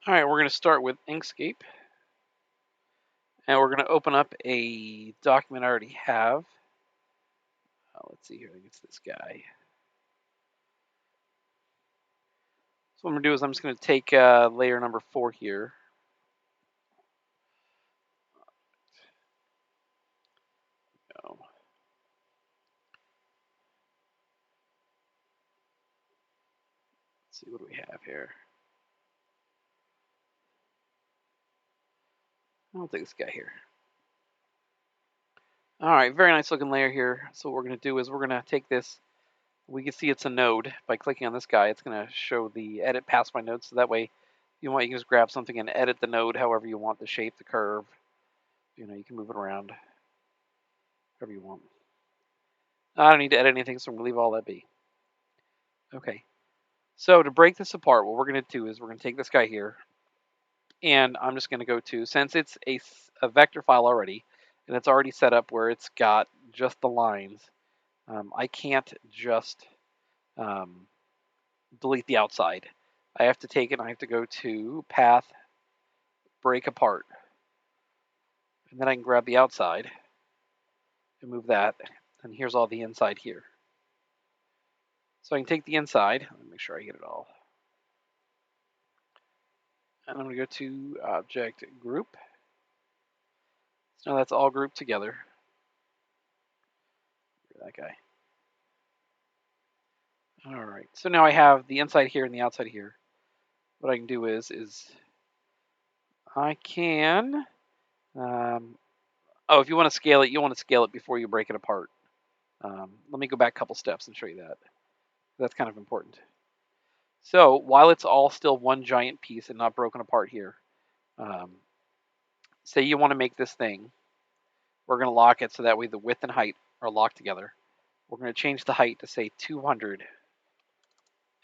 All right, we're going to start with Inkscape. And we're going to open up a document I already have. Let's see here. I think it's this guy. So what I'm going to do is I'm just going to take layer number 4 here. Let's see, what do we have here? I'll take this guy here. All right, very nice looking layer here. So what we're going to do is we're going to take this. We can see it's a node. By clicking on this guy, it's going to show the edit past my node. So that way, if you want, you can just grab something and edit the node however you want, the shape, the curve. You can move it around however you want. I don't need to edit anything, so I'm going to leave all that be. Okay. So to break this apart, what we're going to do is we're going to take this guy here, and I'm just going to go to, since it's a vector file already, and it's already set up where it's got just the lines, I can't just delete the outside. I have to take it, and I have to go to Path, Break Apart, and then I can grab the outside and move that, and here's all the inside here. So I can take the inside, let me make sure I get it all. And I'm going to go to Object Group. So now that's all grouped together. That guy. All right. So now I have the inside here and the outside here. What I can do is I can. If you want to scale it, you want to scale it before you break it apart. Let me go back a couple steps and show you that. That's kind of important. So while it's all still one giant piece and not broken apart here, say you want to make this thing, we're going to lock it so that way the width and height are locked together. We're going to change the height to say 200,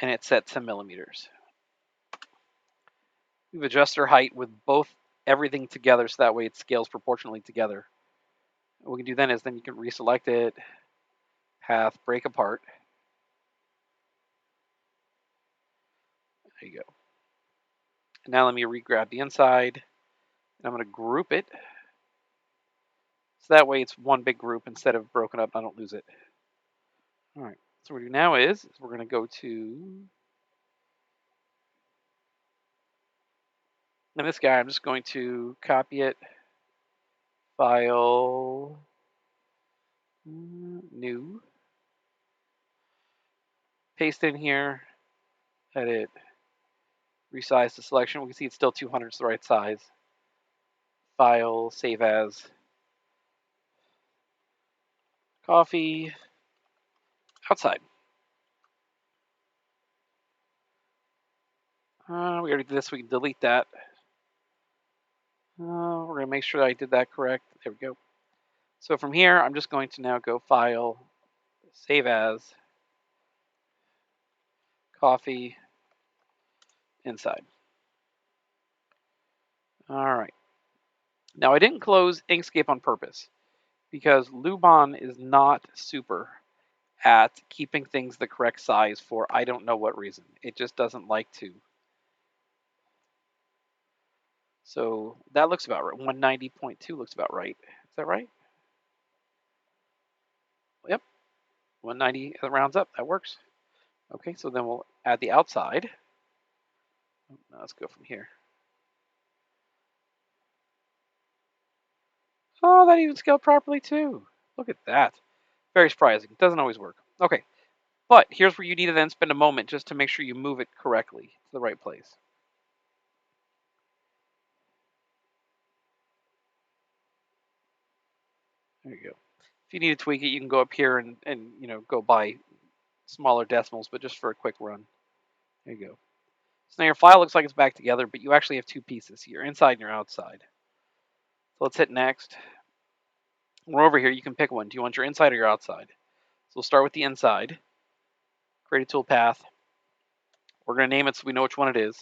and it's set to millimeters. We've adjusted our height with both everything together so that way it scales proportionally together. What we can do then is you can reselect it, path, break apart. There you go. And now let me re-grab the inside. And I'm going to group it. So that way it's one big group instead of broken up. I don't lose it. All right. So what we do now is we're going to go to, and this guy, I'm just going to copy it, file, new, paste in here, edit, resize the selection. We can see it's still 200 is the right size. File, save as, coffee, outside. We already did this. We can delete that. We're going to make sure that I did that correct. There we go. So from here, I'm just going to now go File, Save As, Coffee, Inside. All right. Now I didn't close Inkscape on purpose because Luban is not super at keeping things the correct size for I don't know what reason. It just doesn't like to. So that looks about right. 190.2 looks about right. Is that right? Yep. 190 rounds up. That works. Okay, so then we'll add the outside. Now let's go from here. Oh, that even scaled properly too. Look at that. Very surprising. Doesn't always work. Okay, but here's where you need to then spend a moment just to make sure you move it correctly to the right place. There you go. If you need to tweak it, you can go up here and go by smaller decimals, but just for a quick run. There you go. So now your file looks like it's back together, but you actually have two pieces, your inside and your outside. So let's hit next. We're over here. You can pick one. Do you want your inside or your outside? So we'll start with the inside. Create a toolpath. We're going to name it so we know which one it is.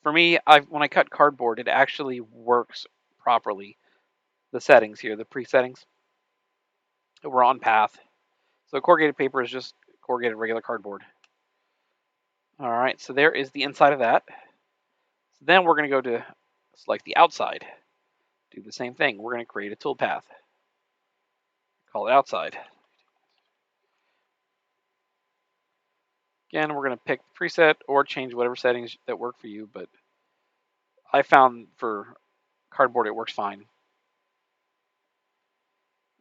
For me, when I cut cardboard, it actually works properly. The settings here, the pre-settings. We're on path. So corrugated paper is just corrugated regular cardboard. All right, so there is the inside of that. So then we're going to go to select the outside. Do the same thing. We're going to create a toolpath. Call it outside. Again, we're going to pick the preset or change whatever settings that work for you, but I found for cardboard it works fine.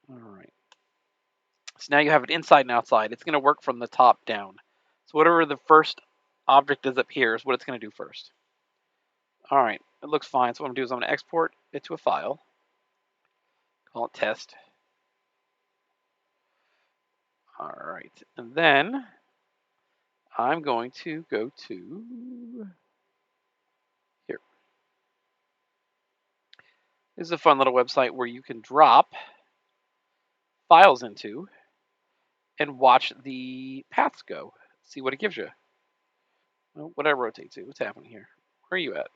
All right. So now you have it inside and outside. It's going to work from the top down. So whatever the first object is up here is what it's going to do first. All right, it looks fine. So what I'm going to do is I'm going to export it to a file. Call it test. All right, and then I'm going to go to here. This is a fun little website where you can drop files into and watch the paths go. See what it gives you. Well, what did I rotate to? What's happening here? Where are you at?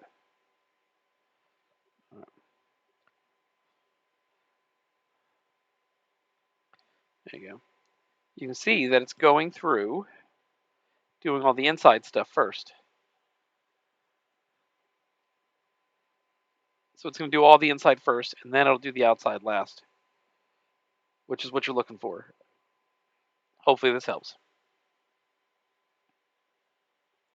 There you go. You can see that it's going through doing all the inside stuff first. So it's going to do all the inside first, and then it'll do the outside last, which is what you're looking for. Hopefully this helps.